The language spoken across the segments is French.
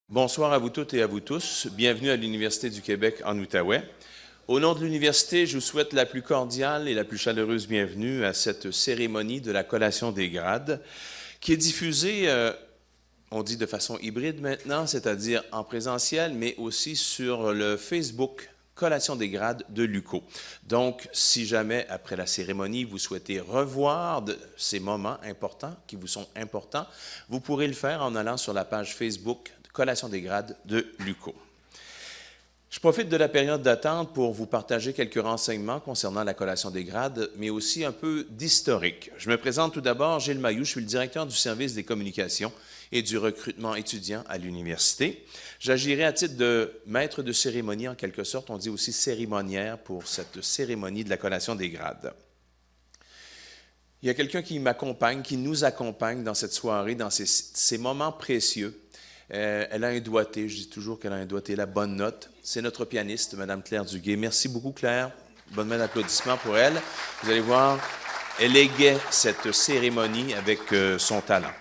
Bonsoir à vous toutes et à vous tous. Bienvenue à l'Université du Québec en Outaouais. Au nom de l'Université, je vous souhaite la plus cordiale et la plus chaleureuse bienvenue à cette cérémonie de la collation des grades qui est diffusée, on dit de façon hybride maintenant, c'est-à-dire en présentiel, mais aussi sur le Facebook Collation des grades de l'UQO. Donc, si jamais, après la cérémonie, vous souhaitez revoir ces moments importants qui vous sont importants, vous pourrez le faire en allant sur la page Facebook Collation des grades de l'UQO. Je profite de la période d'attente pour vous partager quelques renseignements concernant la collation des grades, mais aussi un peu d'historique. Je me présente tout d'abord, Gilles Mailloux, je suis le directeur du service des communications et du recrutement étudiant à l'université. J'agirai à titre de maître de cérémonie en quelque sorte, on dit aussi cérémoniaire pour cette cérémonie de la collation des grades. Il y a quelqu'un qui m'accompagne, qui nous accompagne dans cette soirée, dans ces moments précieux. Elle a un doigté, je dis toujours qu'elle a un doigté, la bonne note. C'est notre pianiste, Mme Claire Duguay. Merci beaucoup, Claire. Bonne main d'applaudissements pour elle. Vous allez voir, elle égayait cette cérémonie avec son talent.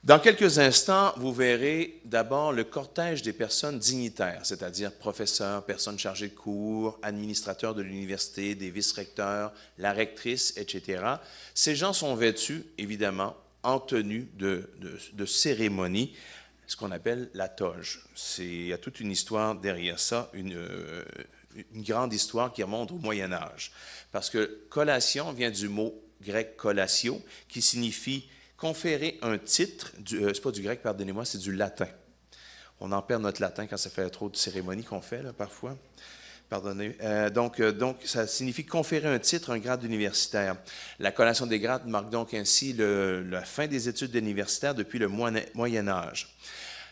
Dans quelques instants, vous verrez d'abord le cortège des personnes dignitaires, c'est-à-dire professeurs, personnes chargées de cours, administrateurs de l'université, des vice-recteurs, la rectrice, etc. Ces gens sont vêtus, évidemment, en tenue de cérémonie, ce qu'on appelle la toge. Il y a toute une histoire derrière ça, une grande histoire qui remonte au Moyen Âge. Parce que collation vient du mot grec collatio, qui signifie conférer un titre, c'est pas du grec, pardonnez-moi, c'est du latin. On en perd notre latin quand ça fait trop de cérémonies qu'on fait, là, parfois. Pardonnez. Donc, ça signifie conférer un titre, un grade universitaire. La collation des grades marque donc ainsi la fin des études universitaires depuis le Moyen Âge.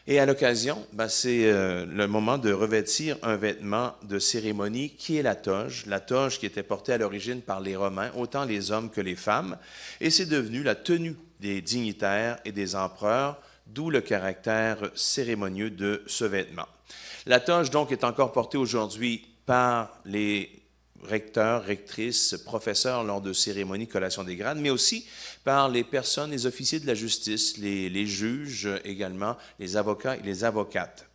Et à l'occasion, c'est le moment de revêtir un vêtement de cérémonie qui est la toge qui était portée à l'origine par les Romains, autant les hommes que les femmes, et c'est devenu la tenue des dignitaires et des empereurs, d'où le caractère cérémonieux de ce vêtement. La toge, donc, est encore portée aujourd'hui par les recteurs, rectrices, professeurs lors de cérémonies collation des grades, mais aussi par les personnes, les officiers de la justice, les juges également, les avocats et les avocates.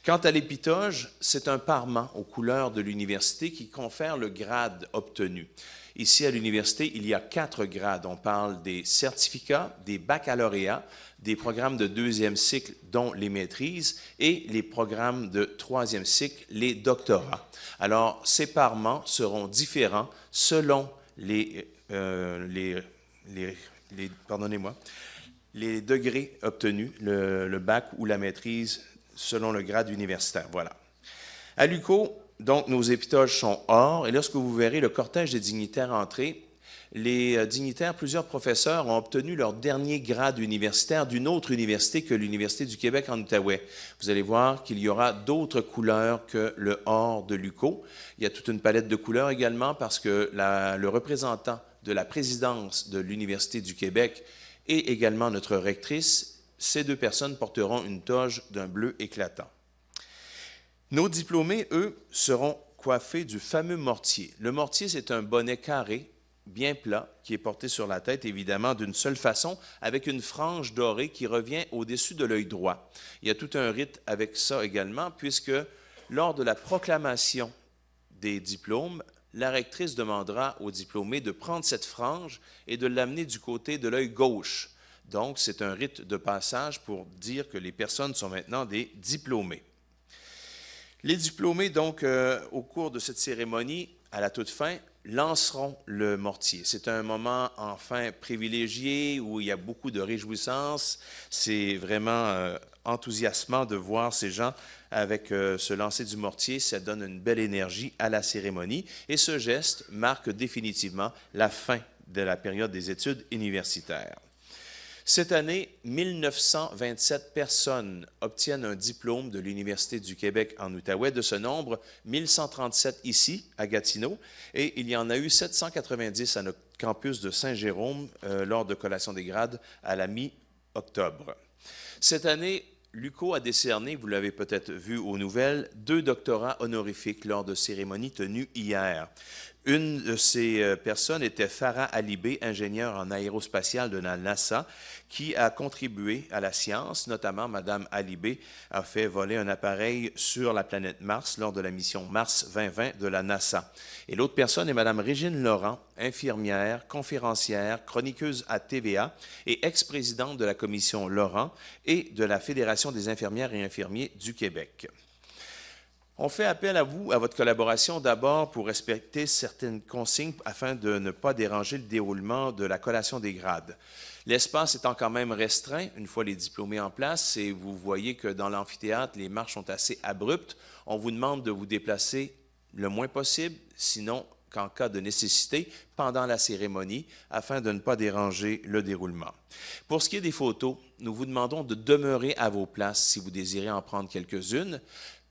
Quant à l'épitoge, c'est un parement aux couleurs de l'université qui confère le grade obtenu. Ici, à l'université, il y a 4 grades. On parle des certificats, des baccalauréats, des programmes de 2e cycle, dont les maîtrises, et les programmes de 3e cycle, les doctorats. Alors, ces parements seront différents selon les degrés obtenus, le bac ou la maîtrise, selon le grade universitaire. Voilà. À l'UQO, donc, nos épitoges sont or, et lorsque vous verrez le cortège des dignitaires entrer, les dignitaires, plusieurs professeurs ont obtenu leur dernier grade universitaire d'une autre université que l'Université du Québec en Outaouais. Vous allez voir qu'il y aura d'autres couleurs que le or de l'UQO. Il y a toute une palette de couleurs également parce que le représentant de la présidence de l'Université du Québec et également notre rectrice, ces 2 personnes porteront une toge d'un bleu éclatant. Nos diplômés, eux, seront coiffés du fameux mortier. Le mortier, c'est un bonnet carré, bien plat, qui est porté sur la tête, évidemment, d'une seule façon, avec une frange dorée qui revient au-dessus de l'œil droit. Il y a tout un rite avec ça également, puisque lors de la proclamation des diplômes, la rectrice demandera aux diplômés de prendre cette frange et de l'amener du côté de l'œil gauche. Donc, c'est un rite de passage pour dire que les personnes sont maintenant des diplômés. Les diplômés, donc, au cours de cette cérémonie, à la toute fin, lanceront le mortier. C'est un moment, enfin, privilégié où il y a beaucoup de réjouissance. C'est vraiment enthousiasmant de voir ces gens avec ce lancer du mortier. Ça donne une belle énergie à la cérémonie. Et ce geste marque définitivement la fin de la période des études universitaires. Cette année, 1927 personnes obtiennent un diplôme de l'Université du Québec en Outaouais. De ce nombre, 1137 ici, à Gatineau, et il y en a eu 790 à notre campus de Saint-Jérôme lors de collation des grades à la mi-octobre. Cette année, l'UQO a décerné, vous l'avez peut-être vu aux nouvelles, 2 doctorats honorifiques lors de cérémonies tenues hier. Une de ces personnes était Farah Alibé, ingénieure en aérospatiale de la NASA, qui a contribué à la science. Notamment, Mme Alibé a fait voler un appareil sur la planète Mars lors de la mission Mars 2020 de la NASA. Et l'autre personne est Mme Régine Laurent, infirmière, conférencière, chroniqueuse à TVA et ex-présidente de la commission Laurent et de la Fédération des infirmières et infirmiers du Québec. On fait appel à vous, à votre collaboration d'abord pour respecter certaines consignes afin de ne pas déranger le déroulement de la collation des grades. L'espace étant quand même restreint, une fois les diplômés en place, et vous voyez que dans l'amphithéâtre, les marches sont assez abruptes, on vous demande de vous déplacer le moins possible, sinon qu'en cas de nécessité, pendant la cérémonie, afin de ne pas déranger le déroulement. Pour ce qui est des photos, nous vous demandons de demeurer à vos places si vous désirez en prendre quelques-unes,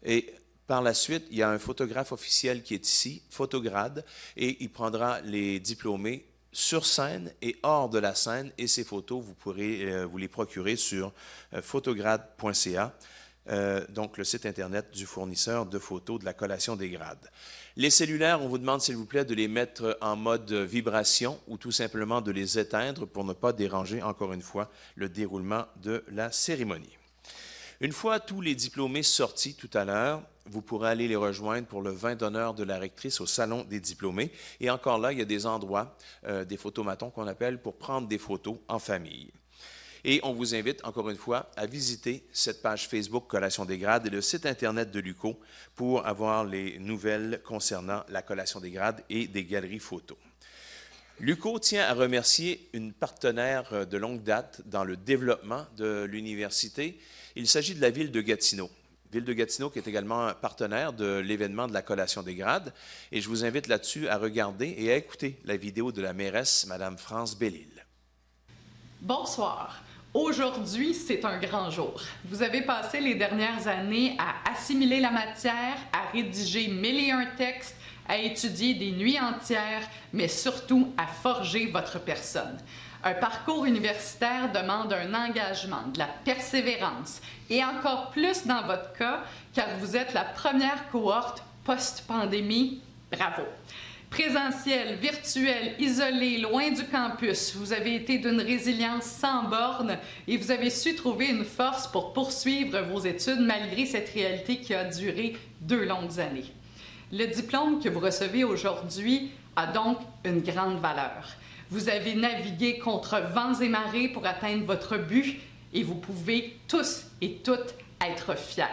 et par la suite, il y a un photographe officiel qui est ici, Photograde, et il prendra les diplômés sur scène et hors de la scène, et ces photos, vous pourrez vous les procurer sur photograde.ca, donc le site Internet du fournisseur de photos de la collation des grades. Les cellulaires, on vous demande s'il vous plaît de les mettre en mode vibration ou tout simplement de les éteindre pour ne pas déranger, encore une fois, le déroulement de la cérémonie. Une fois tous les diplômés sortis tout à l'heure, vous pourrez aller les rejoindre pour le vin d'honneur de la rectrice au Salon des diplômés. Et encore là, il y a des endroits, des photomatons qu'on appelle, pour prendre des photos en famille. Et on vous invite, encore une fois, à visiter cette page Facebook Collation des grades et le site Internet de l'UQO pour avoir les nouvelles concernant la collation des grades et des galeries photos. L'UQO tient à remercier une partenaire de longue date dans le développement de l'université. Il s'agit de la ville de Gatineau. Ville de Gatineau qui est également partenaire de l'événement de la collation des grades. Et je vous invite là-dessus à regarder et à écouter la vidéo de la mairesse, Mme France Bellil. Bonsoir. Aujourd'hui, c'est un grand jour. Vous avez passé les dernières années à assimiler la matière, à rédiger 1001 textes, à étudier des nuits entières, mais surtout à forger votre personne. Un parcours universitaire demande un engagement, de la persévérance, et encore plus dans votre cas, car vous êtes la première cohorte post-pandémie. Bravo! Présentiel, virtuel, isolé, loin du campus, vous avez été d'une résilience sans bornes et vous avez su trouver une force pour poursuivre vos études malgré cette réalité qui a duré 2 longues années. Le diplôme que vous recevez aujourd'hui a donc une grande valeur. Vous avez navigué contre vents et marées pour atteindre votre but et vous pouvez tous et toutes être fiers.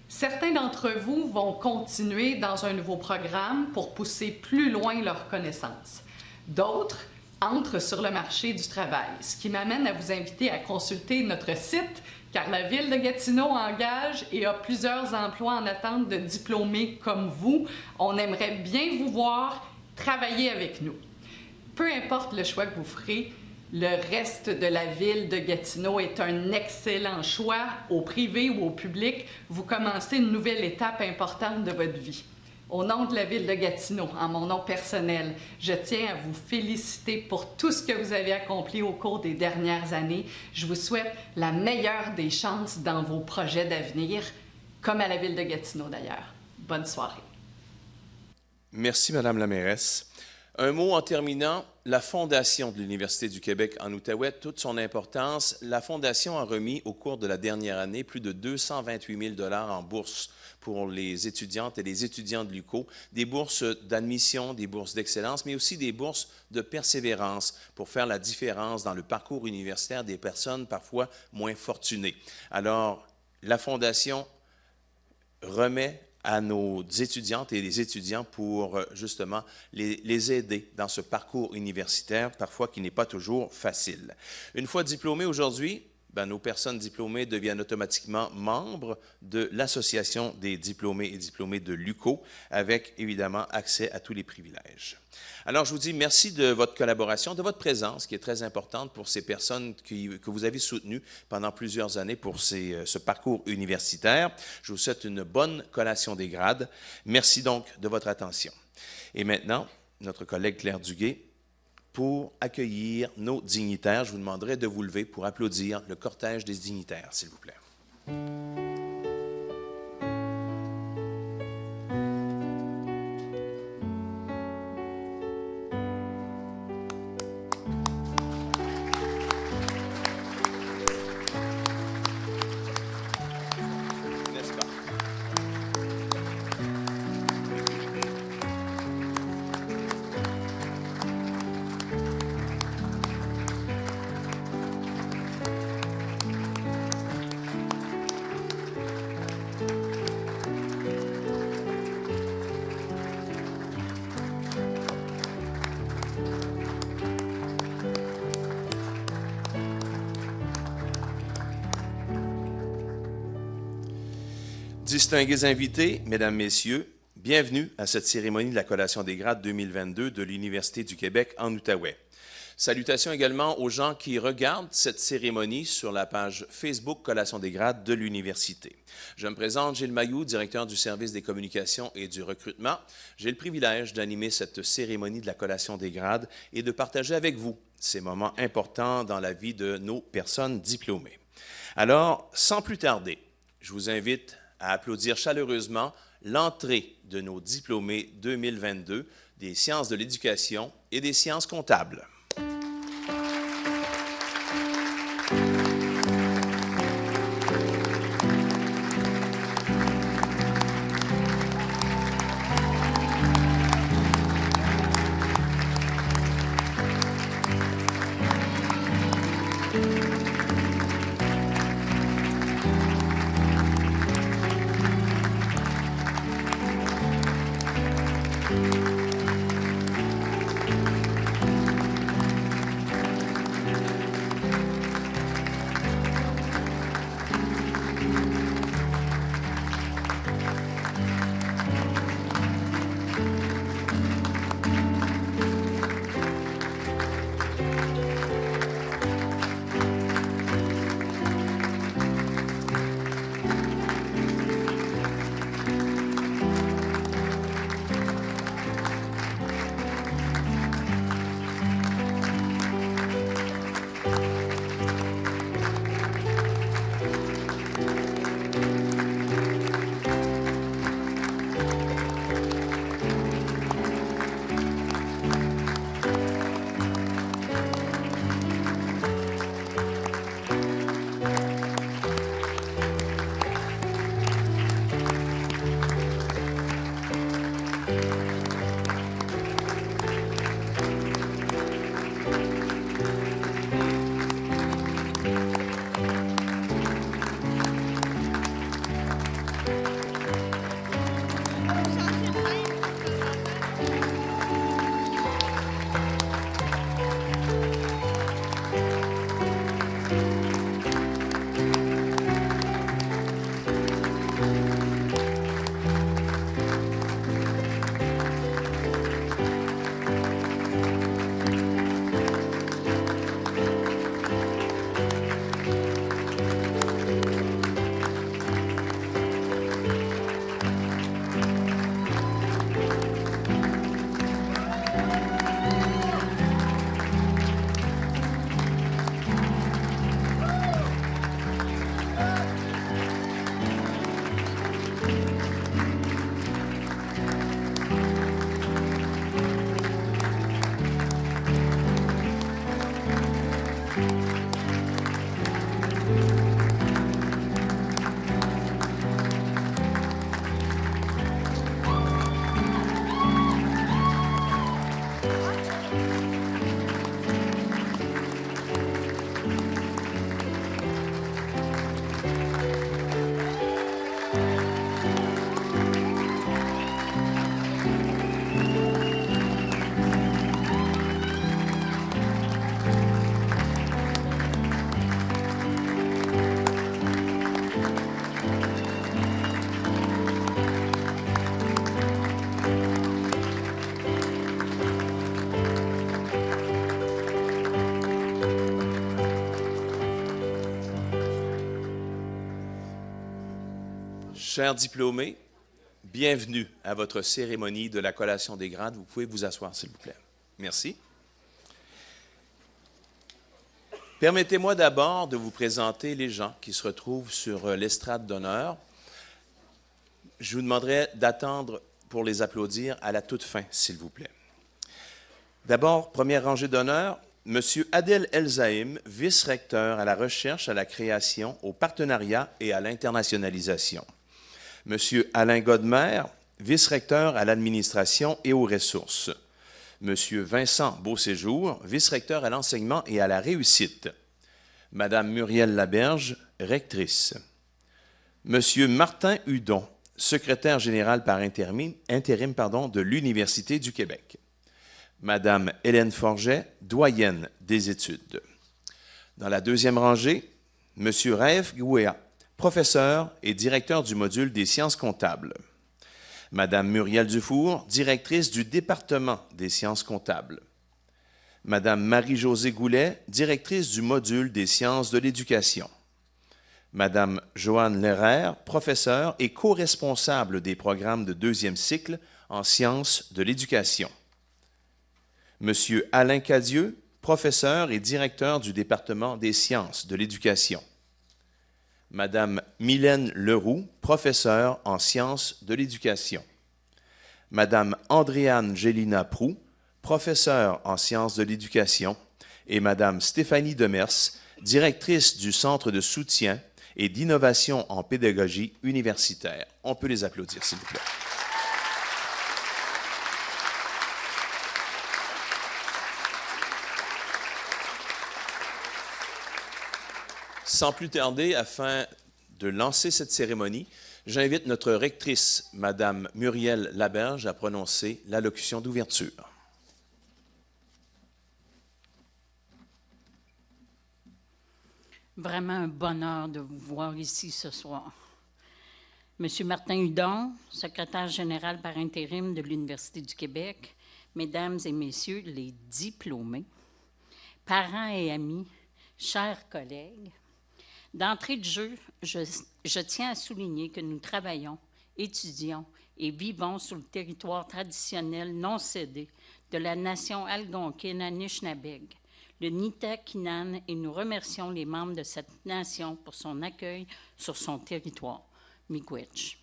Certains d'entre vous vont continuer dans un nouveau programme pour pousser plus loin leurs connaissances. D'autres entrent sur le marché du travail, ce qui m'amène à vous inviter à consulter notre site, car la Ville de Gatineau engage et a plusieurs emplois en attente de diplômés comme vous. On aimerait bien vous voir travailler avec nous. Peu importe le choix que vous ferez, le reste de la ville de Gatineau est un excellent choix. Au privé ou au public, vous commencez une nouvelle étape importante de votre vie. Au nom de la ville de Gatineau, en mon nom personnel, je tiens à vous féliciter pour tout ce que vous avez accompli au cours des dernières années. Je vous souhaite la meilleure des chances dans vos projets d'avenir, comme à la ville de Gatineau d'ailleurs. Bonne soirée. Merci, Madame la mairesse. Un mot en terminant, la Fondation de l'Université du Québec en Outaouais, toute son importance. La Fondation a remis au cours de la dernière année plus de 228 000 $ en bourses pour les étudiantes et les étudiants de l'UQO, des bourses d'admission, des bourses d'excellence, mais aussi des bourses de persévérance pour faire la différence dans le parcours universitaire des personnes parfois moins fortunées. Alors, la Fondation remet à nos étudiantes et les étudiants pour justement les aider dans ce parcours universitaire, parfois qui n'est pas toujours facile. Une fois diplômés aujourd'hui, nos personnes diplômées deviennent automatiquement membres de l'Association des diplômés et diplômées de l'UQO, avec évidemment accès à tous les privilèges. Alors, je vous dis merci de votre collaboration, de votre présence, qui est très importante pour ces personnes que vous avez soutenues pendant plusieurs années pour ce parcours universitaire. Je vous souhaite une bonne collation des grades. Merci donc de votre attention. Et maintenant, notre collègue Claire Duguay, pour accueillir nos dignitaires, je vous demanderai de vous lever pour applaudir le cortège des dignitaires, s'il vous plaît. Distingués invités, Mesdames, Messieurs, bienvenue à cette cérémonie de la collation des grades 2022 de l'Université du Québec en Outaouais. Salutations également aux gens qui regardent cette cérémonie sur la page Facebook Collation des grades de l'Université. Je me présente, Gilles Mailloux, directeur du service des communications et du recrutement. J'ai le privilège d'animer cette cérémonie de la collation des grades et de partager avec vous ces moments importants dans la vie de nos personnes diplômées. Alors, sans plus tarder, je vous invite à applaudir chaleureusement l'entrée de nos diplômés 2022 des sciences de l'éducation et des sciences comptables. Chers diplômés, bienvenue à votre cérémonie de la collation des grades. Vous pouvez vous asseoir, s'il vous plaît. Merci. Permettez-moi d'abord de vous présenter les gens qui se retrouvent sur l'estrade d'honneur. Je vous demanderai d'attendre pour les applaudir à la toute fin, s'il vous plaît. D'abord, première rangée d'honneur, M. Adel Elzaïm, vice-recteur à la recherche, à la création, au partenariat et à l'internationalisation. M. Alain Godmer, vice-recteur à l'administration et aux ressources. M. Vincent Beauséjour, vice-recteur à l'enseignement et à la réussite. Mme Muriel Laberge, rectrice. M. Martin Hudon, secrétaire général par intérim de l'Université du Québec. Mme Hélène Forget, doyenne des études. Dans la deuxième rangée, M. Raef Gouéa, professeur et directeur du module des sciences comptables. Madame Muriel Dufour, directrice du département des sciences comptables. Madame Marie-Josée Goulet, directrice du module des sciences de l'éducation. Madame Joanne Lerrer, professeure et co-responsable des programmes de deuxième cycle en sciences de l'éducation. Monsieur Alain Cadieux, professeur et directeur du département des sciences de l'éducation. Madame Mylène Leroux, professeure en sciences de l'éducation. Madame Andréane Gélina Proux, professeure en sciences de l'éducation, et Madame Stéphanie Demers, directrice du Centre de soutien et d'innovation en pédagogie universitaire. On peut les applaudir, s'il vous plaît. Sans plus tarder, afin de lancer cette cérémonie, j'invite notre rectrice, Madame Muriel Laberge, à prononcer l'allocution d'ouverture. Vraiment un bonheur de vous voir ici ce soir. Monsieur Martin Hudon, secrétaire général par intérim de l'Université du Québec, Mesdames et Messieurs les diplômés, parents et amis, chers collègues, d'entrée de jeu, je tiens à souligner que nous travaillons, étudions et vivons sur le territoire traditionnel non cédé de la nation algonquine Anishinabeg, le Nitakinan, et nous remercions les membres de cette nation pour son accueil sur son territoire, Miigwech.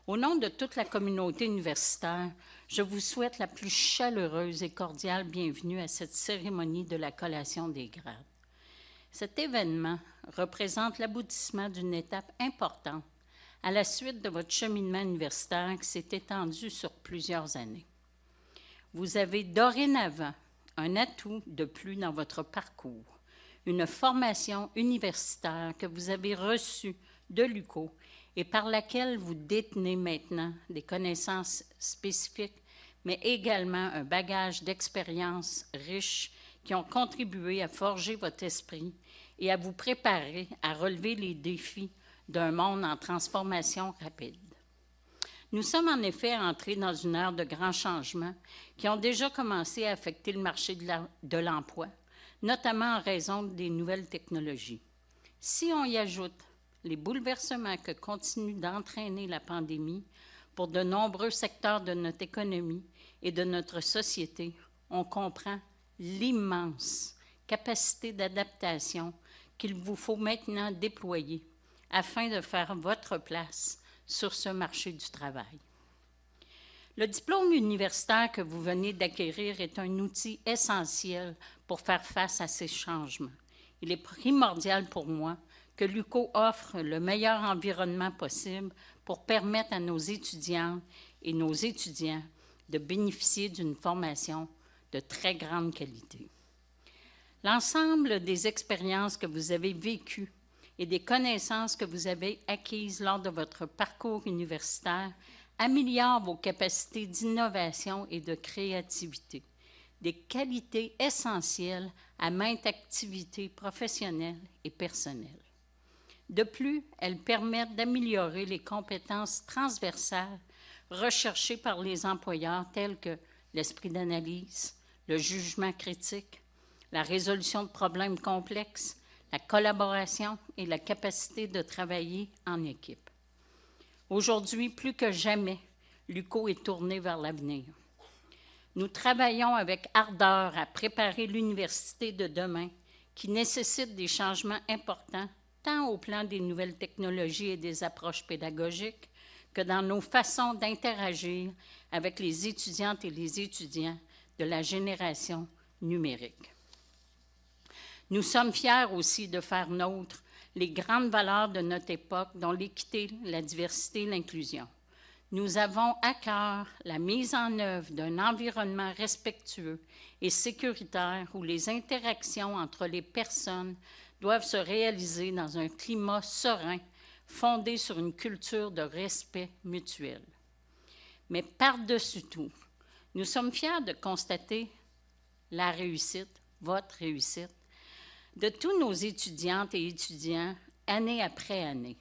Au nom de toute la communauté universitaire, je vous souhaite la plus chaleureuse et cordiale bienvenue à cette cérémonie de la collation des grades. Cet événement représente l'aboutissement d'une étape importante à la suite de votre cheminement universitaire qui s'est étendu sur plusieurs années. Vous avez dorénavant un atout de plus dans votre parcours, une formation universitaire que vous avez reçue de l'UQO et par laquelle vous détenez maintenant des connaissances spécifiques, mais également un bagage d'expériences riches qui ont contribué à forger votre esprit et à vous préparer à relever les défis d'un monde en transformation rapide. Nous sommes en effet entrés dans une ère de grands changements qui ont déjà commencé à affecter le marché de l'emploi, notamment en raison des nouvelles technologies. Si on y ajoute les bouleversements que continue d'entraîner la pandémie pour de nombreux secteurs de notre économie et de notre société, on comprend l'immense capacité d'adaptation qu'il vous faut maintenant déployer afin de faire votre place sur ce marché du travail. Le diplôme universitaire que vous venez d'acquérir est un outil essentiel pour faire face à ces changements. Il est primordial pour moi que l'UQO offre le meilleur environnement possible pour permettre à nos étudiantes et nos étudiants de bénéficier d'une formation de très grande qualité. L'ensemble des expériences que vous avez vécues et des connaissances que vous avez acquises lors de votre parcours universitaire améliorent vos capacités d'innovation et de créativité, des qualités essentielles à maintes activités professionnelles et personnelles. De plus, elles permettent d'améliorer les compétences transversales recherchées par les employeurs telles que l'esprit d'analyse, le jugement critique, la résolution de problèmes complexes, la collaboration et la capacité de travailler en équipe. Aujourd'hui, plus que jamais, l'UQO est tourné vers l'avenir. Nous travaillons avec ardeur à préparer l'université de demain qui nécessite des changements importants tant au plan des nouvelles technologies et des approches pédagogiques que dans nos façons d'interagir avec les étudiantes et les étudiants de la génération numérique. Nous sommes fiers aussi de faire nôtre les grandes valeurs de notre époque, dont l'équité, la diversité et l'inclusion. Nous avons à cœur la mise en œuvre d'un environnement respectueux et sécuritaire où les interactions entre les personnes doivent se réaliser dans un climat serein, fondé sur une culture de respect mutuel. Mais par-dessus tout, nous sommes fiers de constater la réussite, votre réussite, de tous nos étudiantes et étudiants année après année.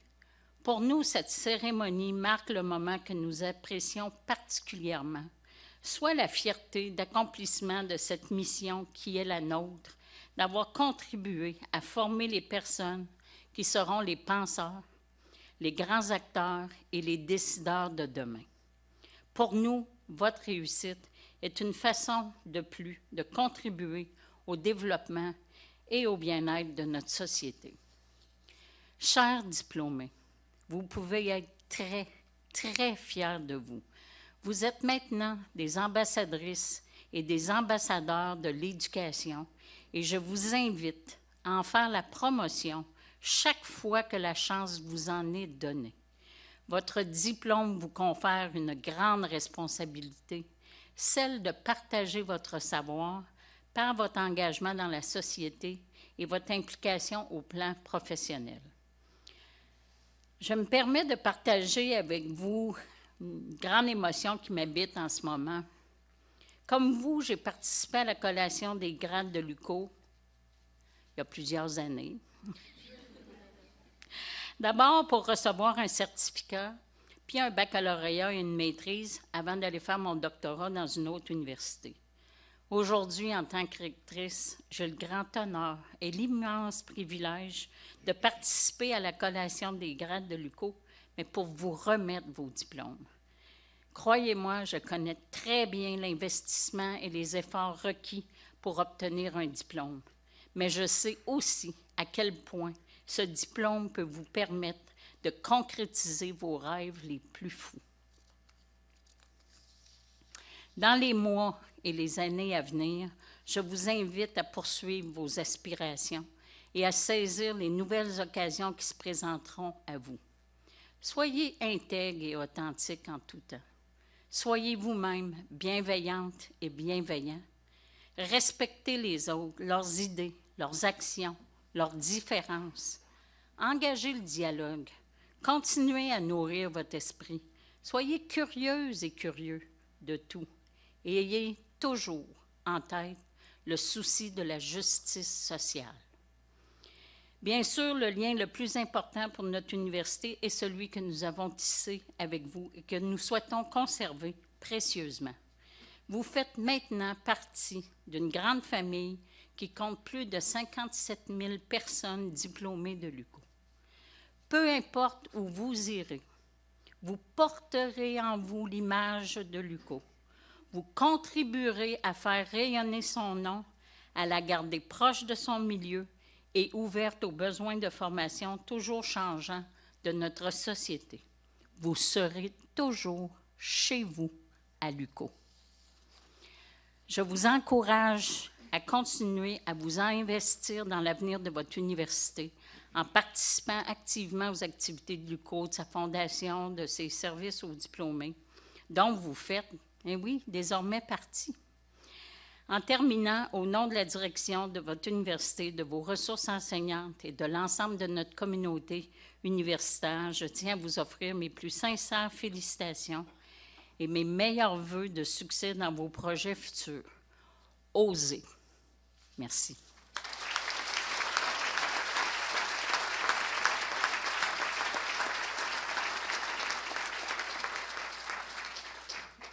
Pour nous, cette cérémonie marque le moment que nous apprécions particulièrement, soit la fierté d'accomplissement de cette mission qui est la nôtre, d'avoir contribué à former les personnes qui seront les penseurs, les grands acteurs et les décideurs de demain. Pour nous, votre réussite est une façon de plus de contribuer au développement et au bien-être de notre société. Chers diplômés, vous pouvez être très, très fiers de vous. Vous êtes maintenant des ambassadrices et des ambassadeurs de l'éducation et je vous invite à en faire la promotion chaque fois que la chance vous en est donnée. Votre diplôme vous confère une grande responsabilité, celle de partager votre savoir par votre engagement dans la société et votre implication au plan professionnel. Je me permets de partager avec vous une grande émotion qui m'habite en ce moment. Comme vous, j'ai participé à la collation des grades de l'UQO il y a plusieurs années. D'abord pour recevoir un certificat, puis un baccalauréat et une maîtrise avant d'aller faire mon doctorat dans une autre université. Aujourd'hui, en tant que rectrice, j'ai le grand honneur et l'immense privilège de participer à la collation des grades de l'UQO, mais pour vous remettre vos diplômes. Croyez-moi, je connais très bien l'investissement et les efforts requis pour obtenir un diplôme, mais je sais aussi à quel point ce diplôme peut vous permettre de concrétiser vos rêves les plus fous. Dans les mois et les années à venir, je vous invite à poursuivre vos aspirations et à saisir les nouvelles occasions qui se présenteront à vous. Soyez intègre et authentique en tout temps. Soyez vous-même bienveillante et bienveillant. Respectez les autres, leurs idées, leurs actions, leurs différences. Engagez le dialogue. Continuez à nourrir votre esprit. Soyez curieuses et curieux de tout. Et ayez toujours en tête le souci de la justice sociale. Bien sûr, le lien le plus important pour notre université est celui que nous avons tissé avec vous et que nous souhaitons conserver précieusement. Vous faites maintenant partie d'une grande famille qui compte plus de 57 000 personnes diplômées de l'UQO. Peu importe où vous irez, vous porterez en vous l'image de l'UQO. Vous contribuerez à faire rayonner son nom, à la garder proche de son milieu et ouverte aux besoins de formation toujours changeants de notre société. Vous serez toujours chez vous à l'UQO. Je vous encourage à continuer à vous investir dans l'avenir de votre université en participant activement aux activités de l'UQO, de sa fondation, de ses services aux diplômés, dont vous faites, eh oui, désormais partie. En terminant, au nom de la direction de votre université, de vos ressources enseignantes et de l'ensemble de notre communauté universitaire, je tiens à vous offrir mes plus sincères félicitations et mes meilleurs vœux de succès dans vos projets futurs. Osez. Merci.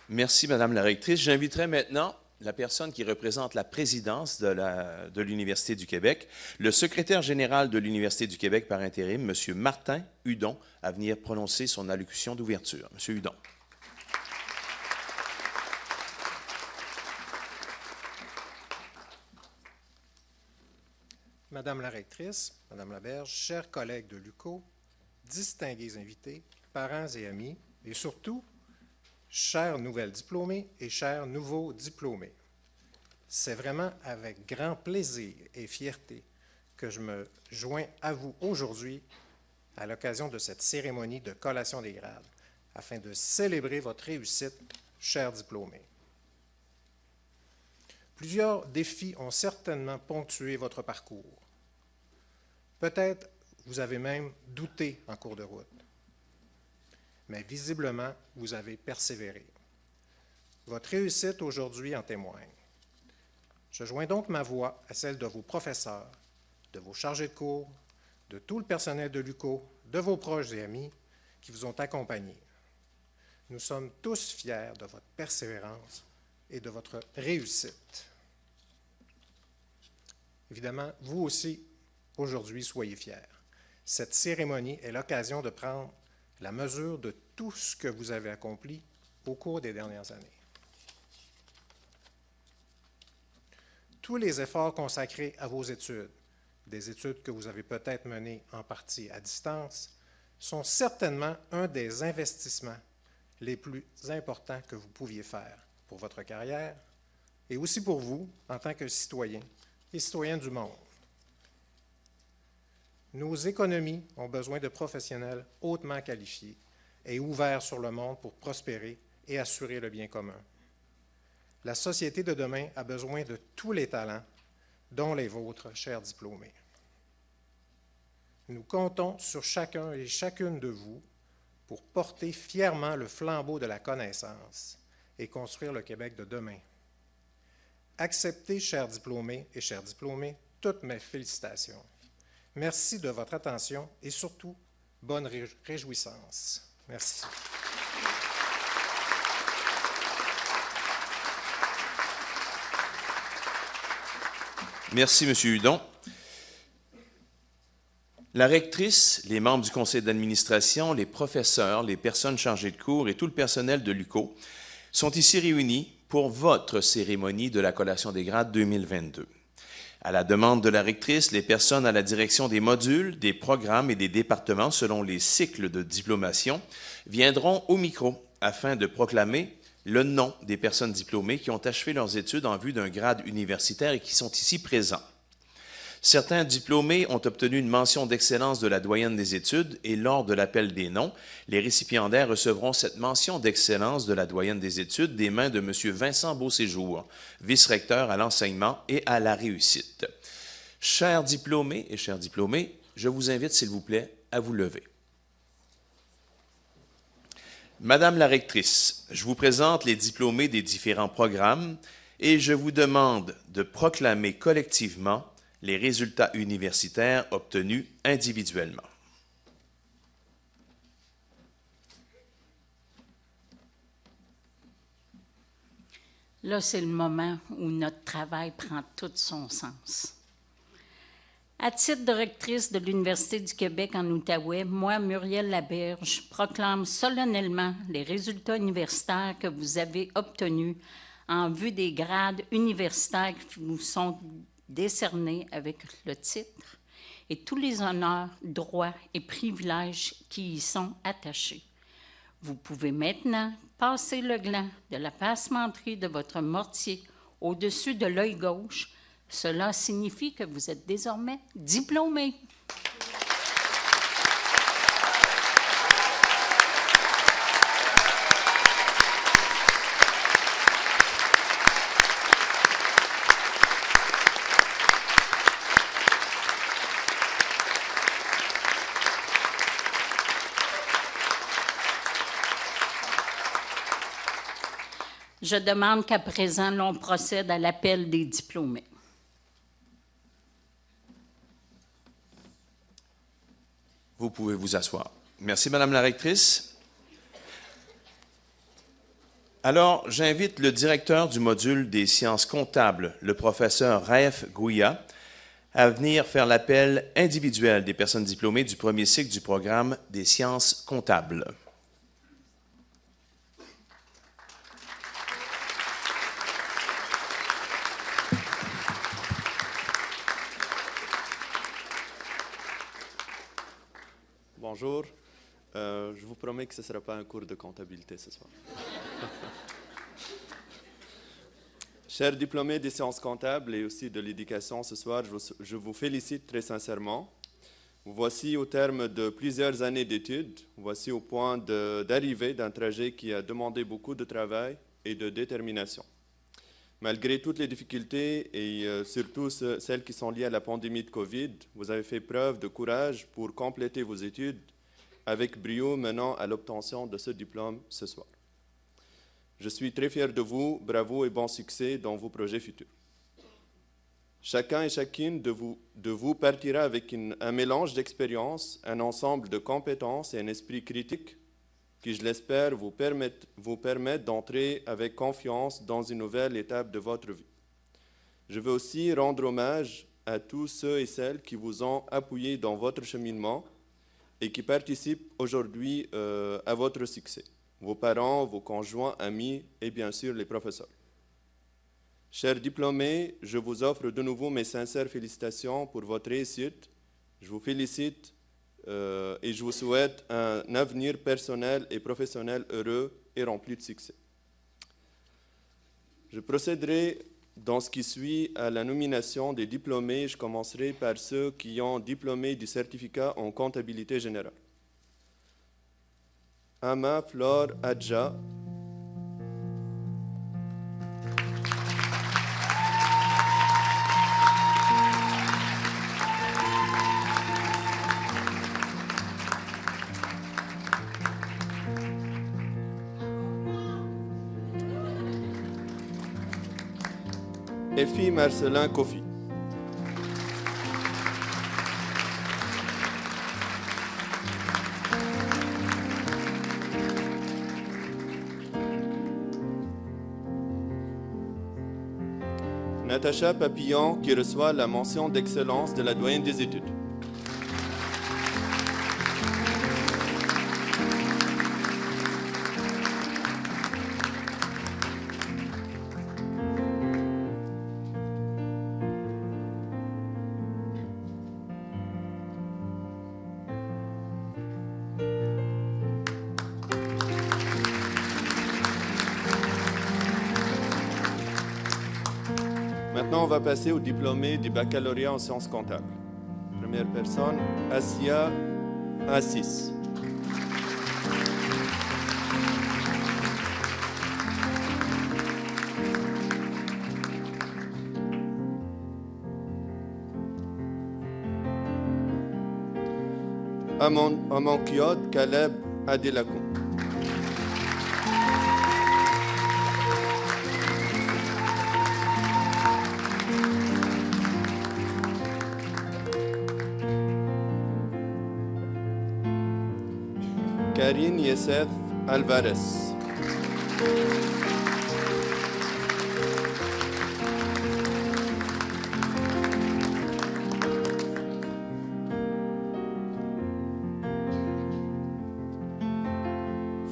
Merci, Madame la rectrice. J'inviterai maintenant la personne qui représente la présidence de l'Université du Québec, le secrétaire général de l'Université du Québec par intérim, M. Martin Hudon, à venir prononcer son allocution d'ouverture. M. Hudon. Madame la rectrice, Madame Laberge, chers collègues de l'UQO, distingués invités, parents et amis, et surtout, chères nouvelles diplômées et chers nouveaux diplômés. C'est vraiment avec grand plaisir et fierté que je me joins à vous aujourd'hui à l'occasion de cette cérémonie de collation des grades, afin de célébrer votre réussite, chers diplômés. Plusieurs défis ont certainement ponctué votre parcours. Peut-être vous avez même douté en cours de route. Mais visiblement, vous avez persévéré. Votre réussite aujourd'hui en témoigne. Je joins donc ma voix à celle de vos professeurs, de vos chargés de cours, de tout le personnel de l'UQO, de vos proches et amis qui vous ont accompagnés. Nous sommes tous fiers de votre persévérance et de votre réussite. Évidemment, vous aussi, aujourd'hui, soyez fiers. Cette cérémonie est l'occasion de prendre la mesure de tout ce que vous avez accompli au cours des dernières années. Tous les efforts consacrés à vos études, des études que vous avez peut-être menées en partie à distance, sont certainement un des investissements les plus importants que vous pouviez faire pour votre carrière et aussi pour vous en tant que citoyen et citoyen du monde. Nos économies ont besoin de professionnels hautement qualifiés et ouverts sur le monde pour prospérer et assurer le bien commun. La société de demain a besoin de tous les talents, dont les vôtres, chers diplômés. Nous comptons sur chacun et chacune de vous pour porter fièrement le flambeau de la connaissance et construire le Québec de demain. Acceptez, chers diplômés et chers diplômés, toutes mes félicitations. Merci de votre attention et surtout, bonne réjouissance. Merci. Merci, M. Hudon. La rectrice, les membres du conseil d'administration, les professeurs, les personnes chargées de cours et tout le personnel de l'UQO sont ici réunis pour votre cérémonie de la collation des grades 2022. À la demande de la rectrice, les personnes à la direction des modules, des programmes et des départements selon les cycles de diplomation viendront au micro afin de proclamer le nom des personnes diplômées qui ont achevé leurs études en vue d'un grade universitaire et qui sont ici présents. Certains diplômés ont obtenu une mention d'excellence de la doyenne des études et lors de l'appel des noms, les récipiendaires recevront cette mention d'excellence de la doyenne des études des mains de M. Vincent Beauséjour, vice-recteur à l'enseignement et à la réussite. Chers diplômés et chers diplômés, je vous invite, s'il vous plaît, à vous lever. Madame la rectrice, je vous présente les diplômés des différents programmes et je vous demande de proclamer collectivement les résultats universitaires obtenus individuellement. Là, c'est le moment où notre travail prend tout son sens. À titre de rectrice de l'Université du Québec en Outaouais, moi, Muriel Laberge, proclame solennellement les résultats universitaires que vous avez obtenus en vue des grades universitaires qui vous sont décernés avec le titre et tous les honneurs, droits et privilèges qui y sont attachés. Vous pouvez maintenant passer le gland de la passementerie de votre mortier au-dessus de l'œil gauche. Cela signifie que vous êtes désormais diplômé. Je demande qu'à présent, l'on procède à l'appel des diplômés. Vous pouvez vous asseoir. Merci, Madame la rectrice. Alors, j'invite le directeur du module des sciences comptables, le professeur Raef Gouya, à venir faire l'appel individuel des personnes diplômées du premier cycle du programme des sciences comptables. Bonjour, je vous promets que ce ne sera pas un cours de comptabilité ce soir. Chers diplômés des sciences comptables et aussi de l'éducation, ce soir, je vous félicite très sincèrement. Vous voici au terme de plusieurs années d'études, vous voici au point d'arrivée d'un trajet qui a demandé beaucoup de travail et de détermination. Malgré toutes les difficultés et surtout celles qui sont liées à la pandémie de Covid, vous avez fait preuve de courage pour compléter vos études avec brio menant à l'obtention de ce diplôme ce soir. Je suis très fier de vous, bravo et bon succès dans vos projets futurs. Chacun et chacune de vous partira avec un mélange d'expériences, un ensemble de compétences et un esprit critique qui, je l'espère, vous permettent d'entrer avec confiance dans une nouvelle étape de votre vie. Je veux aussi rendre hommage à tous ceux et celles qui vous ont appuyé dans votre cheminement et qui participent aujourd'hui à votre succès. Vos parents, vos conjoints, amis et bien sûr les professeurs. Chers diplômés, je vous offre de nouveau mes sincères félicitations pour votre réussite. Je vous félicite et je vous souhaite un avenir personnel et professionnel heureux et rempli de succès. Je procéderai dans ce qui suit à la nomination des diplômés. Je commencerai par ceux qui ont diplômé du certificat en comptabilité générale. Ama Flore Adja. Effie Marcelin Kofi. Natacha Papillon qui reçoit la mention d'excellence de la doyenne des études. Maintenant, on va passer au diplômé du baccalauréat en sciences comptables. Première personne, Asia Assis. Amankiod Caleb Adelakou. Karine Yessef Alvarez.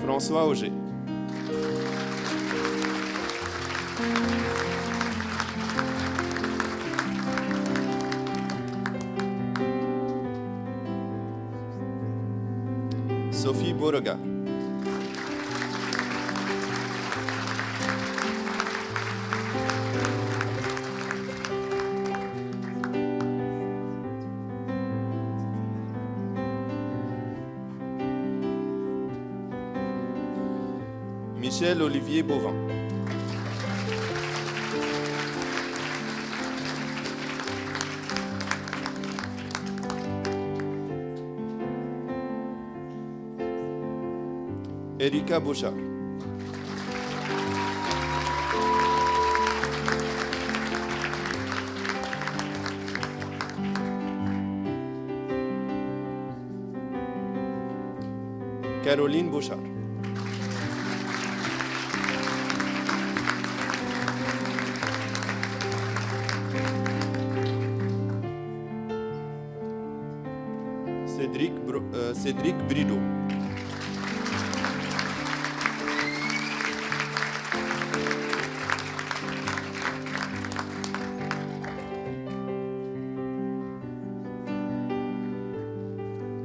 François Auger. Sophie Beauregard. Michel Olivier Bouvin. Erika Bouchard. Caroline Bouchard. Cédric Brideau.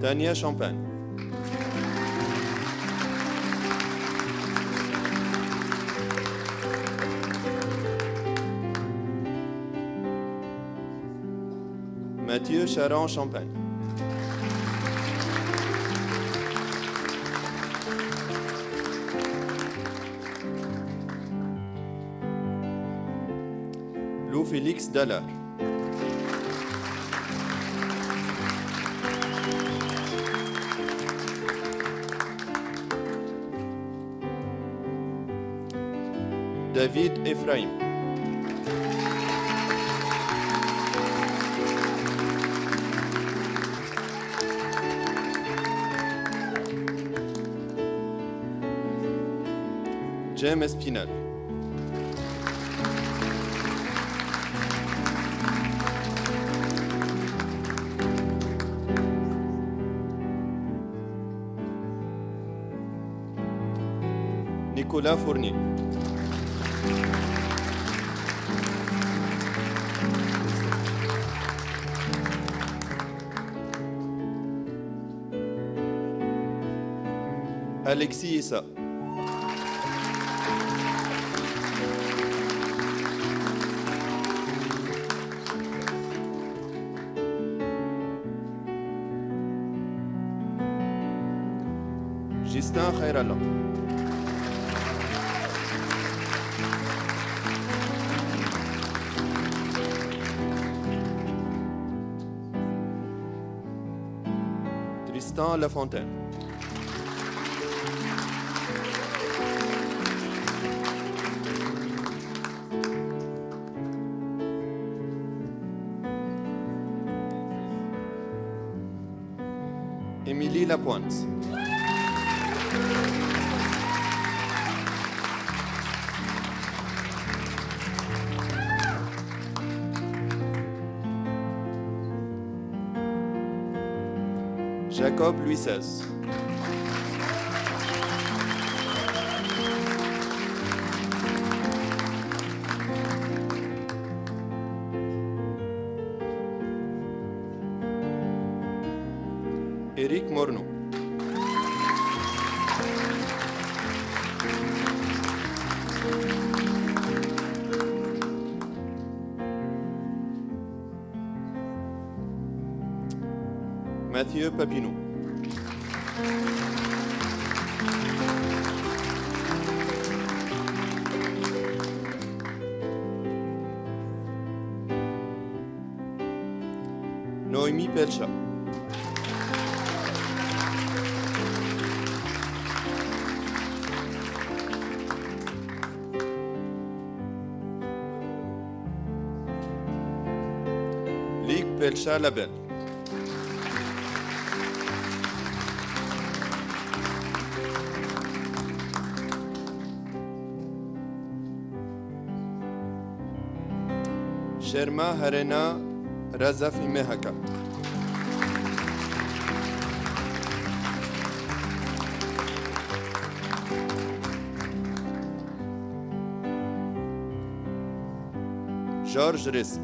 Tania Champagne. Mathieu Charon Champagne. Lou Félix Dallard. David Ephraim. Jem Espinal. Nicolas Fournier. Alexis Issa. Justin Khairallah. Tristan Lafontaine. Émilie Lapointe. Jacob Louis XVI. Éric Morneau. Mathieu Papineau. Noémie Pelcha. Ligue Pelcha Labelle. Sherma Harena Razafi Mehaka. Georges Risque.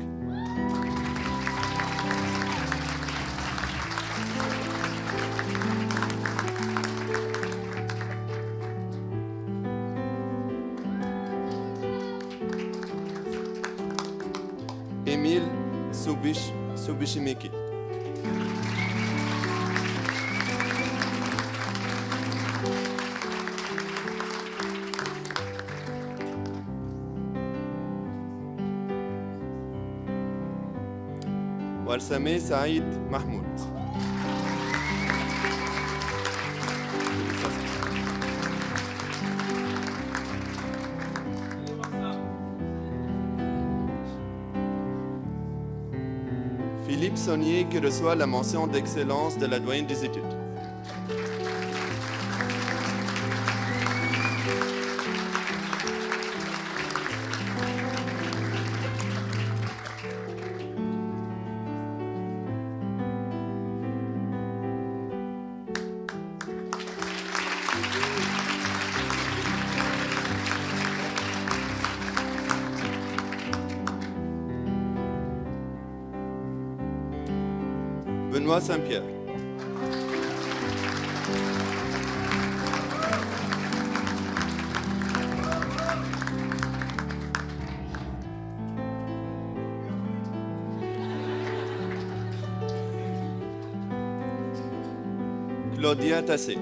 Émile Subishimiki. Walsame Saïd Mahmoud. Philippe Saunier qui reçoit la mention d'excellence de la doyenne des études. Benoît Saint-Pierre. Claudia Tassé.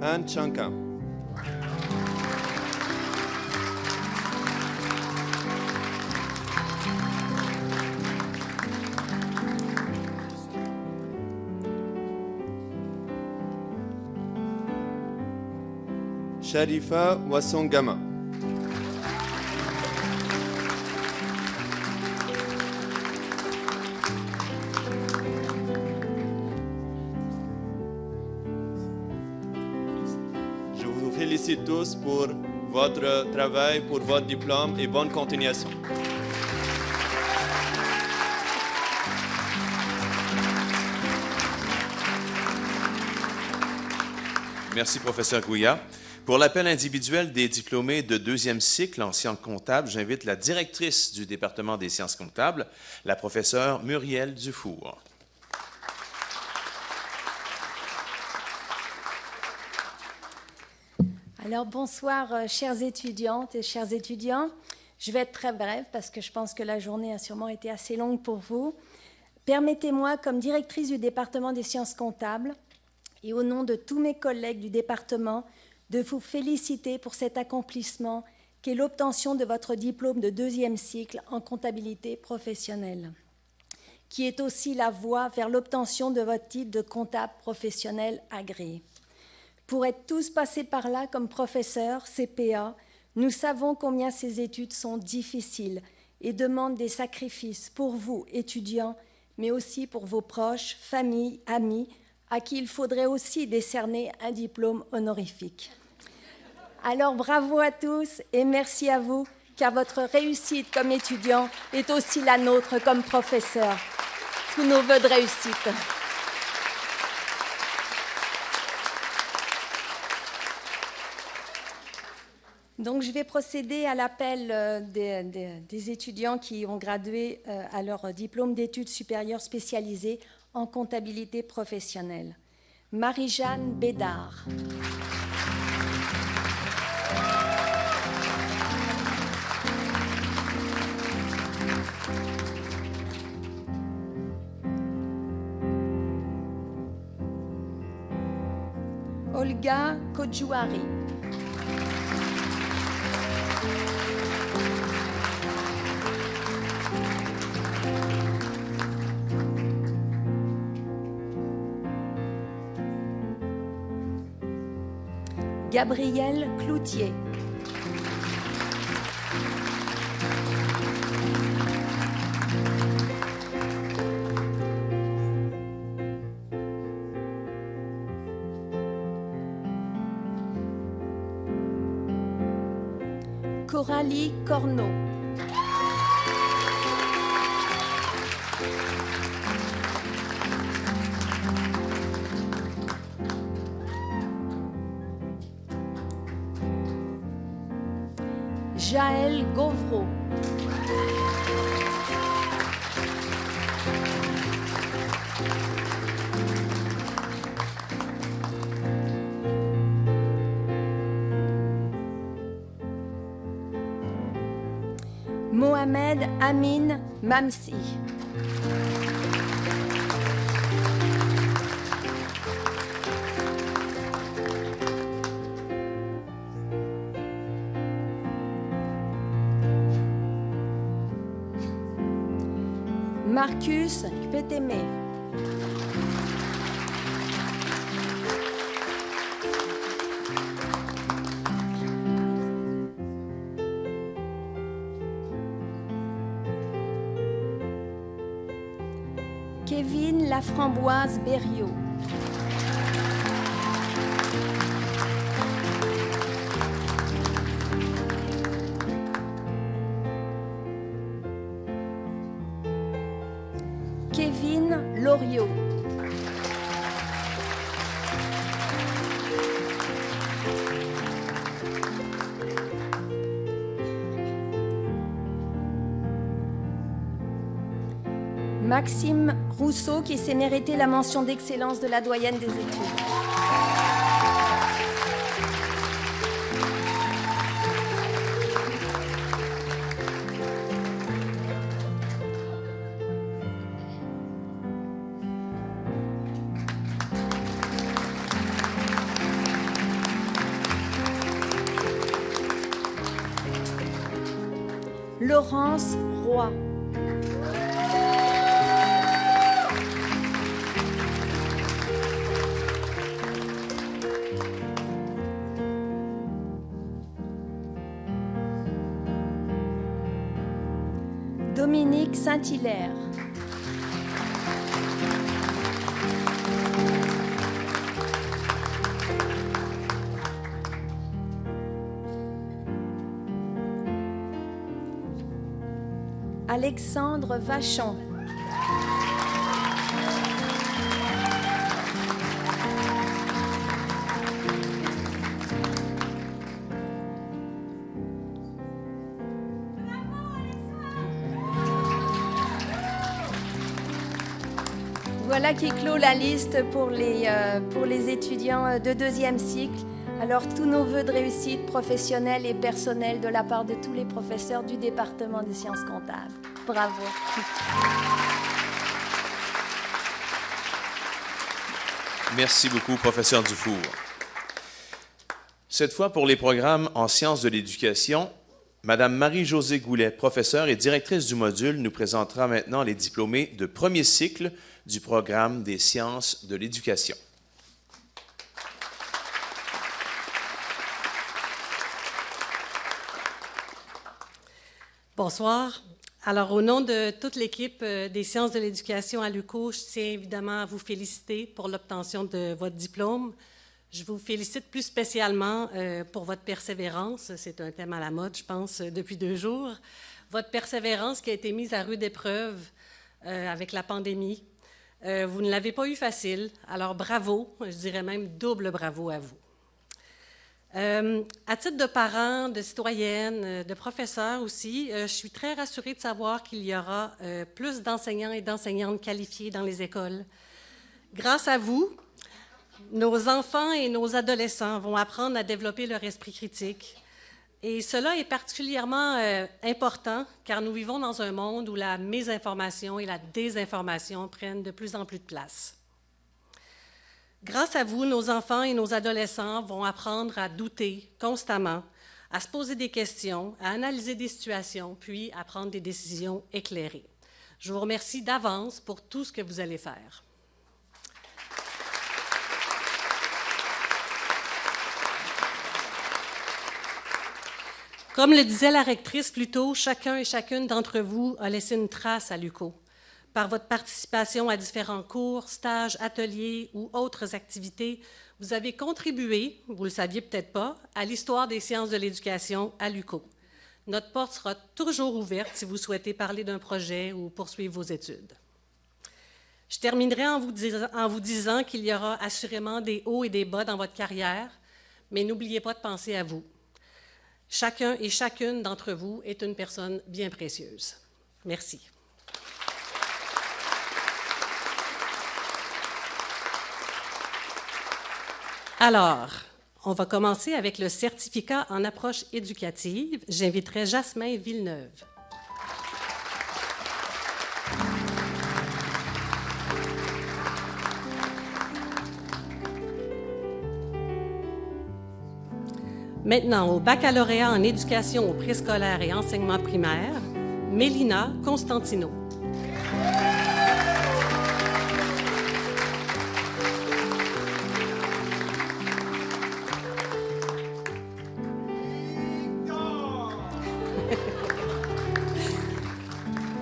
Anne Chankam. Sharifa Wassongama. félicite tous pour votre travail, pour votre diplôme et bonne continuation. Merci, professeur Gouya. Pour l'appel individuel des diplômés de deuxième cycle en sciences comptables, j'invite la directrice du département des sciences comptables, la professeure Muriel Dufour. Alors bonsoir, chères étudiantes et chers étudiants. Je vais être très brève parce que je pense que la journée a sûrement été assez longue pour vous. Permettez-moi, comme directrice du département des sciences comptables et au nom de tous mes collègues du département, de vous féliciter pour cet accomplissement qu'est l'obtention de votre diplôme de deuxième cycle en comptabilité professionnelle, qui est aussi la voie vers l'obtention de votre titre de comptable professionnel agréé. Pour être tous passés par là comme professeurs, CPA, nous savons combien ces études sont difficiles et demandent des sacrifices pour vous, étudiants, mais aussi pour vos proches, familles, amis, à qui il faudrait aussi décerner un diplôme honorifique. Alors bravo à tous et merci à vous, car votre réussite comme étudiant est aussi la nôtre comme professeur. Tous nos vœux de réussite. Donc, je vais procéder à l'appel des étudiants qui ont gradué à leur diplôme d'études supérieures spécialisées en comptabilité professionnelle. Marie-Jeanne Bédard. Olga Kodjouari. Gabriel Cloutier. Coralie Corneau. Jaël Gauvreau. Mohamed Amin Mamsi. Marcus Kpetemé. Kevin Laframboise Berriot. Kevin Loriot. Maxime Rousseau, qui s'est mérité la mention d'excellence de la doyenne des études. Laurence Roy. Dominique Saint-Hilaire. Alexandre Vachon. Voilà qui clôt la liste pour les étudiants de deuxième cycle. Alors, tous nos vœux de réussite professionnelle et personnelle de la part de tous les professeurs du département des sciences comptables. Bravo. Merci beaucoup, professeur Dufour. Cette fois, pour les programmes en sciences de l'éducation, Madame Marie-Josée Goulet, professeure et directrice du module, nous présentera maintenant les diplômés de premier cycle du programme des sciences de l'éducation. Bonsoir. Alors, au nom de toute l'équipe des sciences de l'éducation à l'UQO, je tiens évidemment à vous féliciter pour l'obtention de votre diplôme. Je vous félicite plus spécialement pour votre persévérance. C'est un thème à la mode, je pense, depuis 2 jours. Votre persévérance qui a été mise à rude épreuve avec la pandémie. Vous ne l'avez pas eu facile, alors bravo, je dirais même double bravo à vous. À titre de parent, de citoyenne, de professeur aussi, je suis très rassurée de savoir qu'il y aura plus d'enseignants et d'enseignantes qualifiés dans les écoles. Grâce à vous, nos enfants et nos adolescents vont apprendre à développer leur esprit critique. Et cela est particulièrement important car nous vivons dans un monde où la mésinformation et la désinformation prennent de plus en plus de place. Grâce à vous, nos enfants et nos adolescents vont apprendre à douter constamment, à se poser des questions, à analyser des situations, puis à prendre des décisions éclairées. Je vous remercie d'avance pour tout ce que vous allez faire. Comme le disait la rectrice plus tôt, chacun et chacune d'entre vous a laissé une trace à l'UQO par votre participation à différents cours, stages, ateliers ou autres activités. Vous avez contribué, vous ne le saviez peut-être pas, à l'histoire des sciences de l'éducation à l'UQO. Notre porte sera toujours ouverte si vous souhaitez parler d'un projet ou poursuivre vos études. Je terminerai en vous disant qu'il y aura assurément des hauts et des bas dans votre carrière, mais n'oubliez pas de penser à vous. Chacun et chacune d'entre vous est une personne bien précieuse. Merci. Alors, on va commencer avec le certificat en approche éducative. J'inviterai Jasmin Villeneuve. Maintenant, au baccalauréat en éducation au préscolaire et enseignement primaire, Mélina Constantino.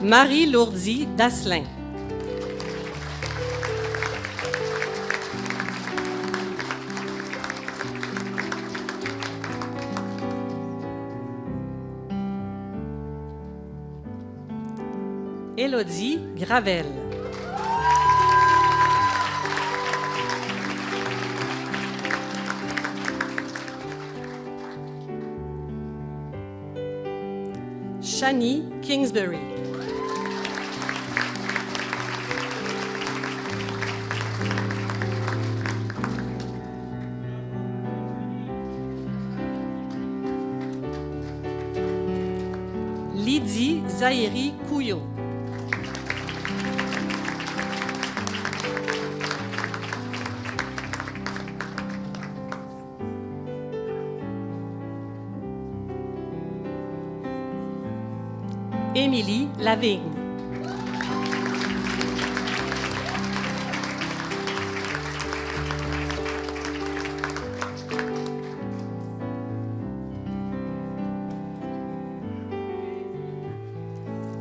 Marie Lourdy Dasselin. Élodie Gravel. Shani Kingsbury. Lydie Zahiri Couillot. Émilie Lavigne.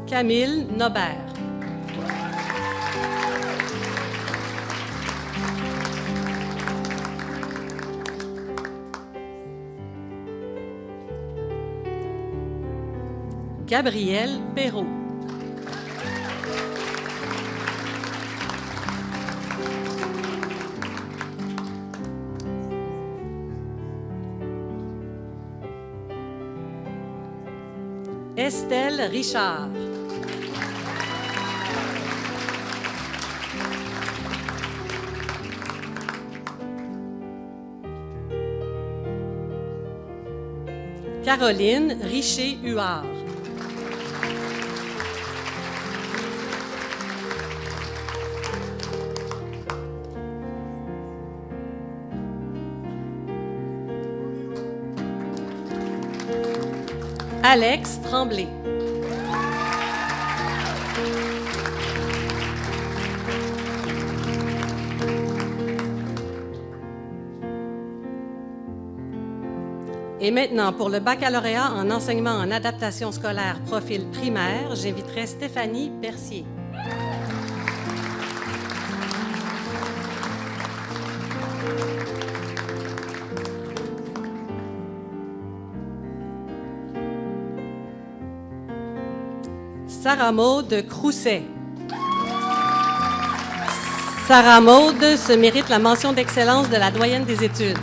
Camille Nobert. Gabrielle Perrault. Estelle Richard. Caroline Richer-Huard. Alex Tremblay. Et maintenant, pour le baccalauréat en enseignement en adaptation scolaire profil primaire, j'inviterai Stéphanie Percier. Sarah Maude Crousset. Sarah Maude se mérite la mention d'excellence de la doyenne des études.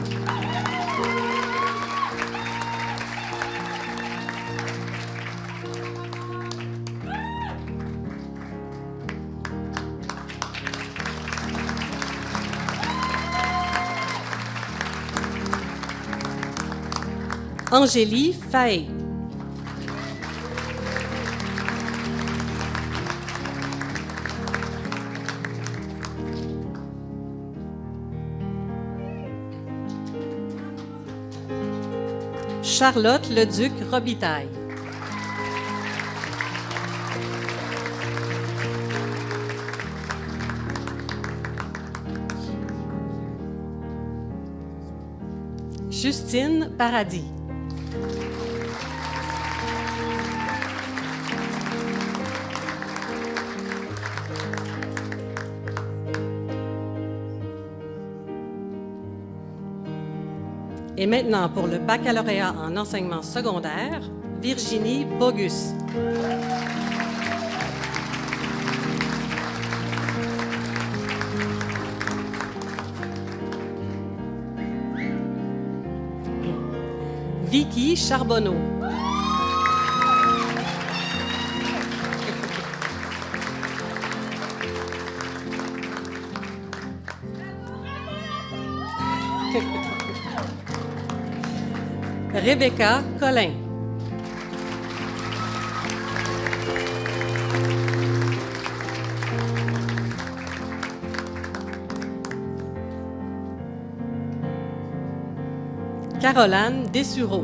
Angélie Faé. Charlotte Leduc Robitaille. Justine Paradis. Et maintenant, pour le baccalauréat en enseignement secondaire, Virginie Bogus. Vicky Charbonneau. Rebecca Collin. Caroline Dessureau.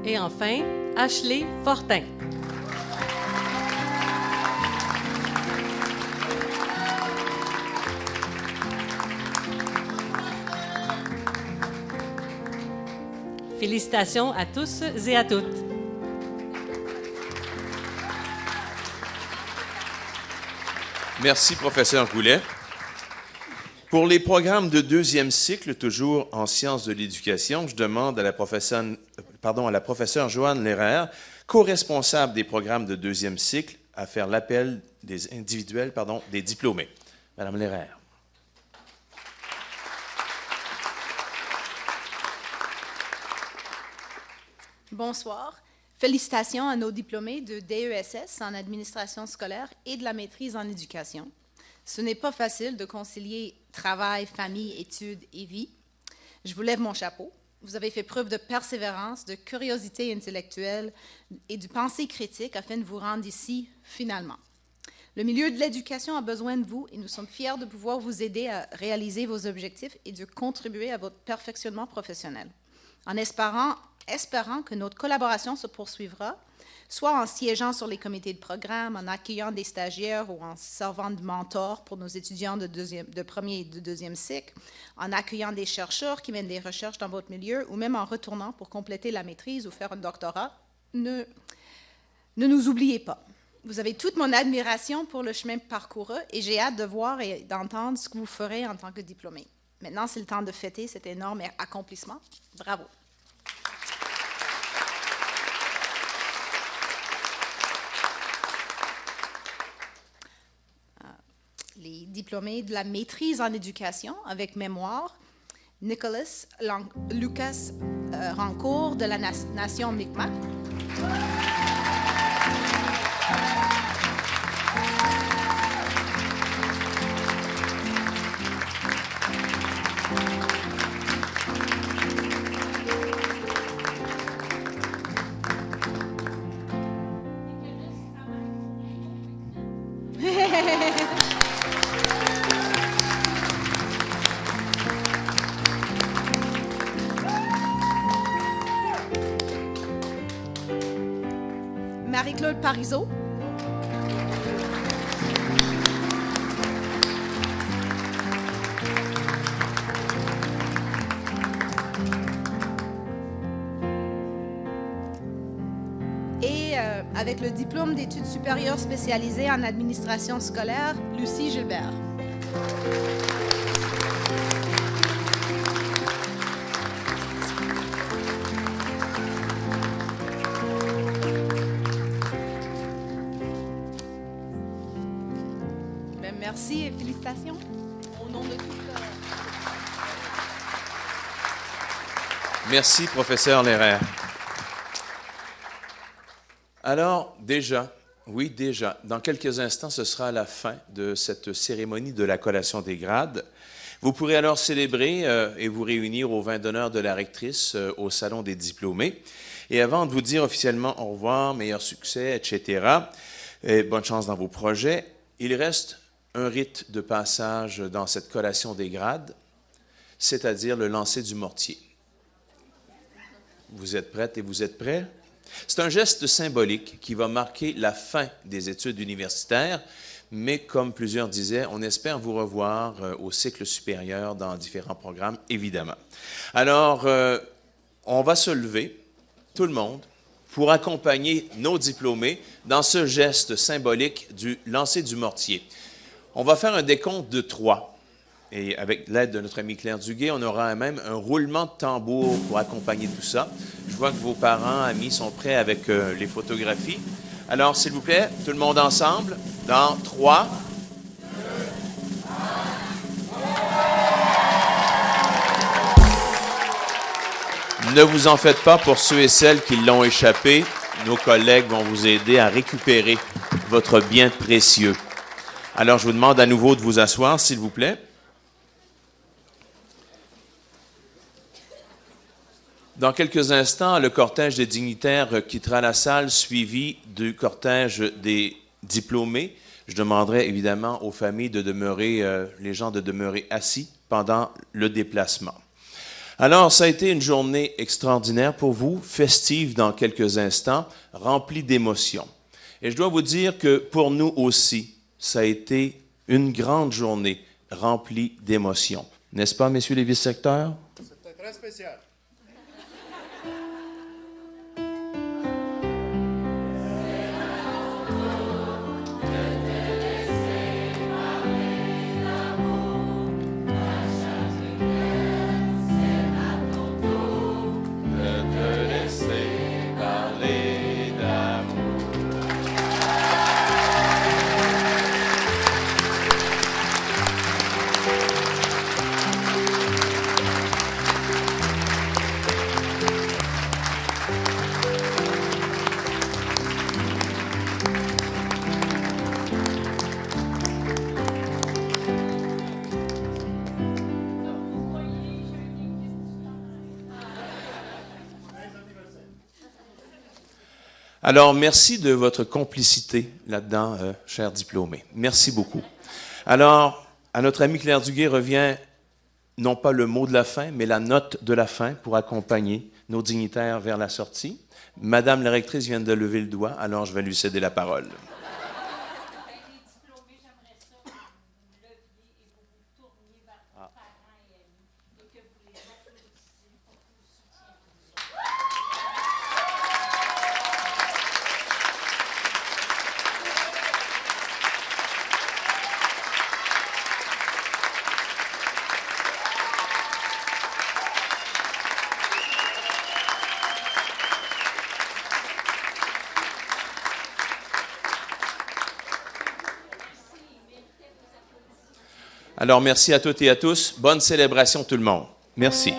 Et enfin, Ashley Fortin. Félicitations à tous et à toutes. Merci, professeur Goulet. Pour les programmes de deuxième cycle, toujours en sciences de l'éducation, je demande à la professeure Joanne Lehrer, co-responsable des programmes de deuxième cycle, à faire l'appel des individuels, des diplômés. Madame Lehrer. Bonsoir. Félicitations à nos diplômés de DESS en administration scolaire et de la maîtrise en éducation. Ce n'est pas facile de concilier travail, famille, études et vie. Je vous lève mon chapeau. Vous avez fait preuve de persévérance, de curiosité intellectuelle et de pensée critique afin de vous rendre ici finalement. Le milieu de l'éducation a besoin de vous et nous sommes fiers de pouvoir vous aider à réaliser vos objectifs et de contribuer à votre perfectionnement professionnel. En espérant que notre collaboration se poursuivra, soit en siégeant sur les comités de programme, en accueillant des stagiaires ou en servant de mentor pour nos étudiants de premier et de deuxième cycle, en accueillant des chercheurs qui mènent des recherches dans votre milieu ou même en retournant pour compléter la maîtrise ou faire un doctorat, ne nous oubliez pas. Vous avez toute mon admiration pour le chemin parcouru et j'ai hâte de voir et d'entendre ce que vous ferez en tant que diplômé. Maintenant, c'est le temps de fêter cet énorme accomplissement. Bravo! diplômé de la maîtrise en éducation avec mémoire, Lucas Rancourt de la nation Mi'kmaq. Marie-Claude Parizeau. Et avec le diplôme d'études supérieures spécialisées en administration scolaire, Lucie Gilbert. Merci et félicitations au nom de toute Merci, professeur Lehrer. Alors, déjà, dans quelques instants, ce sera la fin de cette cérémonie de la collation des grades. Vous pourrez alors célébrer et vous réunir au vin d'honneur de la rectrice au Salon des diplômés. Et avant de vous dire officiellement au revoir, meilleur succès, etc., et bonne chance dans vos projets, il reste un rite de passage dans cette collation des grades, c'est-à-dire le lancer du mortier. Vous êtes prêtes et vous êtes prêts? C'est un geste symbolique qui va marquer la fin des études universitaires, mais comme plusieurs disaient, on espère vous revoir au cycle supérieur dans différents programmes, évidemment. Alors, on va se lever, tout le monde, pour accompagner nos diplômés dans ce geste symbolique du lancer du mortier. On va faire un décompte de 3. Et avec l'aide de notre ami Claire Duguay, on aura même un roulement de tambour pour accompagner tout ça. Je vois que vos parents, amis, sont prêts avec les photographies. Alors, s'il vous plaît, tout le monde ensemble, dans 3. Ne vous en faites pas pour ceux et celles qui l'ont échappé. Nos collègues vont vous aider à récupérer votre bien précieux. Alors, je vous demande à nouveau de vous asseoir, s'il vous plaît. Dans quelques instants, le cortège des dignitaires quittera la salle, suivi du cortège des diplômés. Je demanderai évidemment aux familles de demeurer, les gens de demeurer assis pendant le déplacement. Alors, ça a été une journée extraordinaire pour vous, festive dans quelques instants, remplie d'émotions. Et je dois vous dire que pour nous aussi, ça a été une grande journée remplie d'émotions. N'est-ce pas, messieurs les vice-secteurs? C'était très spécial. Alors, merci de votre complicité là-dedans, chers diplômés. Merci beaucoup. Alors, à notre ami Claire Duguay revient non pas le mot de la fin, mais la note de la fin pour accompagner nos dignitaires vers la sortie. Madame la rectrice vient de lever le doigt, alors je vais lui céder la parole. Alors, merci à toutes et à tous. Bonne célébration tout le monde. Merci.